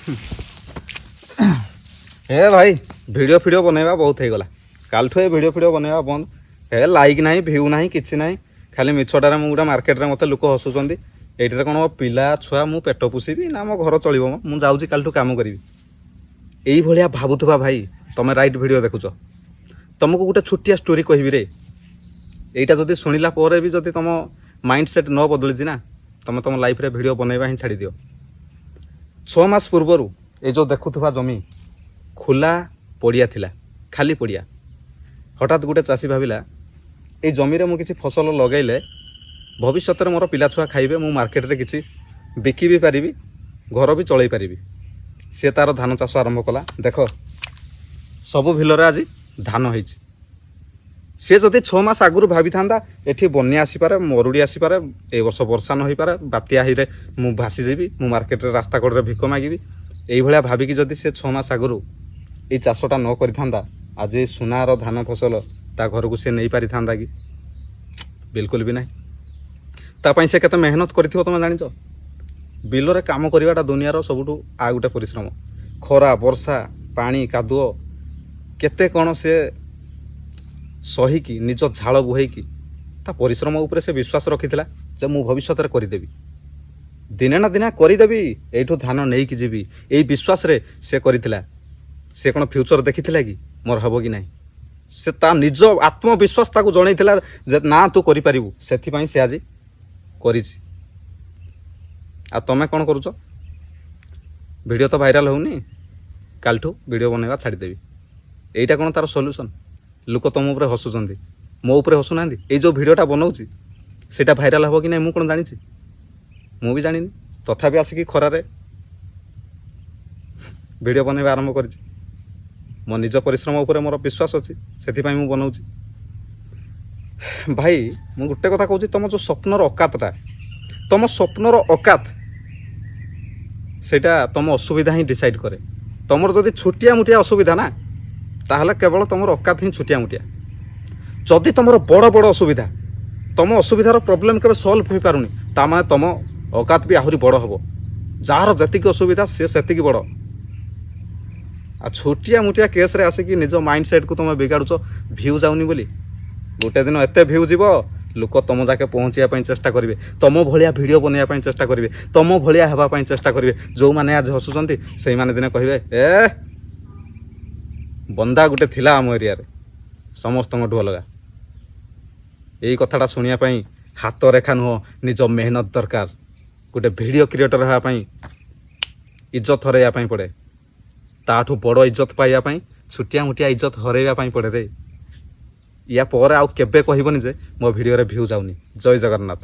हे भाई वीडियो फिडियो बनैबा बहुत हो गला कालठू ए वीडियो फिडियो बनैबा बंद हे लाइक नहीं भ्यू नहीं किसी नहीं खाली मिछटारे मु गोटे मार्केट रे मते लोक हसुचंदी एइटरे कोन पिला छुआ मु पेट पोषिबी ना मो घर चलिबो मु जाउची कालठू काम करिवि एई भलिया भाबुथबा भाई तमे राइट वीडियो देखुछ तुमको गोटे छोटिया स्टोरी कहबी रे एइटा जदी सुनिला परे भी जदी तुम माइंड सेट न बदलिछि ना तुम तुम लाइफ रे वीडियो बनैबा ही छाड़ी दियो 6 मास पूर्वरु ए जो देखुथबा जमी खोला पड़िया थिला खाली पड़िया हठात गोटे चाषी भाविला ए जमी रे मु किछि फसल लगैले भविष्य में मोर पिला छुआ खाइबे मु मार्केट रे किछि बिकी भी पारिबी घर भी चलै पारिबी से तार धान चाष आरंभ कला देख सबु भिलरे आज धान होइछि सी जदि 6 मास आगुरी भावी था एठी बन्या आसीपारे मरुड़ी आसीपारे ए वर्ष वर्षा न होई पारे बात्या हिरे मु भासी जेबी मु मार्केट रे रास्ता कड़े भिक मागिबी एई भलिया भाबिकी जदि से 6 मास आगुरु ए चाषटा न करि थांदा आज सुनार धान फसल ता घर को से नहीं पारि थांदा कि बिल्कुल भी नहीं ता पई से केते मेहनत करथिबो तमे जानिछ बिलरे काम करिवाटा दुनियार सबुठु आ गुटे परिश्रम खरा वर्षा पानी कादुओ केते कोन से सही की निज झाल बुहेई की ता परिश्रम उपरे से विश्वास रखिथिला जे मु भविष्य रे करिदेबी दिने ना दिने करिदेबी एठू धान नहीं कि जीवी एई विश्वास रे से करिथिला से कोन फ्यूचर देखिथिला कि मोर हबो कि नहीं से ता निज आत्मविश्वास ताकू जणैथिला जे ना तू करि परिबू सेथि पई से आज करिछि आ तमे कोन करूछ वीडियो तो वायरल होउनी कालठू वीडियो बनैबा छाड़ी देबी एइटा कोन तार सॉल्यूशन लोक तुम उपर हसुचंदी मो उपर हसुना ये जो भिडटा बनाऊँगी सेटा भाइराल हम कि ना मुझे कौन जानी मु भी जानी तथापि आसिक खरारे वीडियो बनवा आरंभ कर मो निज परिश्रम उपर मोर विश्वास अच्छी से बनाऊँ भाई मु गोटे कथा कहूँ तुम जो स्वप्नर अकातटा तुम स्वप्नर अकात सेटा तुम असुविधा ही डिसाइड करे तुम जदि छोटिया मोटिया असुविधा ना ताहले केवल तुम अकात ही छोटिया मोटिया जदि तुम बड़ बड़ असुविधा तुम असुविधार प्रोब्लेम केवल सल्व हो पारुनी ता माने तुम अकात भी आहरी बड़ हम जार जतिक असुविधा सी सेतिक बड़ आ छोटिया मोटिया केस रे आसिक निज माइंड सेट को तुम बिगाड़ुच भ्यू जाऊनी बोली गोटे दिन एत भ्यू जीव लोक तुम जाके पहुँचा चेष्टा करेंगे तुम भाया भिड बनवाई चेष्टा करेंगे तुम भाया हाँवाई चेष्टा करेंगे जो मैंने आज हसुँच से दिन कहे ए बंदा गोटे थिला आम एरिया रे समस्त अलगा यही कथाटा शुणापी हाथ रेखा नुह निज मेहनत दरकार गोटे वीडियो क्रिएटर हाँपाई इज्जत हरैया पड़े ताठू बड़ इज्जत पाइबापी छुटिया मुटिया इज्जत हरैया पड़े रे या पर आउ केबे कहबनी जे मो वीडियो रे भ्यू जाउनी जय जगन्नाथ।